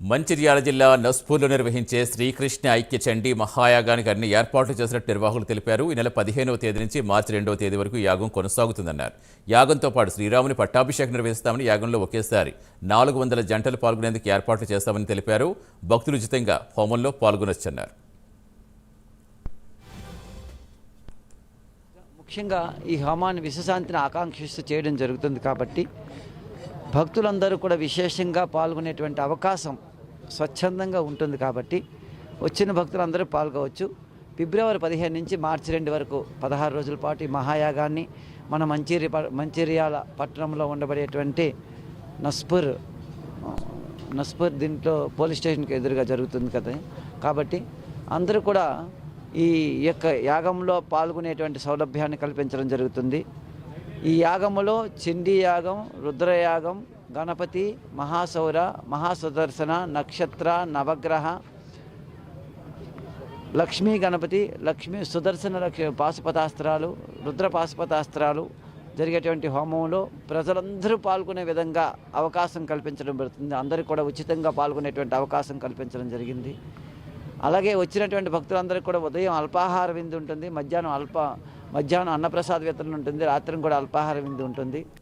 మంచిర్యాల జిల్లా నస్పూర్లో నిర్వహించే శ్రీకృష్ణ ఐక్య చండీ మహాయాగానికి అన్ని ఏర్పాట్లు చేసినట్టు నిర్వాహకులు తెలిపారు. ఈ నెల 15వ తేదీ నుంచి మార్చి 2వ తేదీ వరకు యాగం కొనసాగుతుందన్నారు. యాగంతో పాటు శ్రీరాముని పట్టాభిషేకం నిర్వహిస్తామని, యాగంలో ఒకేసారి 400 జంటలు పాల్గొనేందుకు ఏర్పాట్లు చేస్తామని తెలిపారు. భక్తులు ఉచితంగా హోమంలో పాల్గొనొచ్చన్నారు. ముఖ్యంగా ఈ హోమాన్ని విశ్వశాంతిని ఆకాంక్షిస్తూ చేయడం జరుగుతుంది కాబట్టి భక్తులందరూ కూడా విశేషంగా పాల్గొనేటువంటి అవకాశం స్వచ్ఛందంగా ఉంటుంది కాబట్టి వచ్చిన భక్తులందరూ పాల్గొవచ్చు. ఫిబ్రవరి 15 నుంచి మార్చి 2 వరకు 16 రోజుల పాటు ఈ మహాయాగాన్ని మన మంచిర్యాల పట్టణంలో ఉండబడేటువంటి నస్పూర్ దీంట్లో పోలీస్ స్టేషన్కి ఎదురుగా జరుగుతుంది కదా. కాబట్టి అందరూ కూడా ఈ యొక్క యాగంలో పాల్గొనేటువంటి సౌలభ్యాన్ని కల్పించడం జరుగుతుంది. ఈ యాగములో చండీ యాగం, రుద్రయాగం, గణపతి, మహాసౌర, మహాసుదర్శన, నక్షత్ర, నవగ్రహ, లక్ష్మీ గణపతి, లక్ష్మీ సుదర్శన పాశుపతాస్త్రాలు, రుద్ర పాశుపతాస్త్రాలు జరిగేటువంటి హోమంలో ప్రజలందరూ పాల్గొనే విధంగా అవకాశం కల్పించడం జరుగుతుంది. అందరూ కూడా ఉచితంగా పాల్గొనేటువంటి అవకాశం కల్పించడం జరిగింది. అలాగే వచ్చినటువంటి భక్తులందరికీ కూడా ఉదయం అల్పాహార విందు ఉంటుంది, మధ్యాహ్నం అన్నప్రసాద వితరణ ఉంటుంది, రాత్రి కూడా అల్పాహార విందు ఉంటుంది.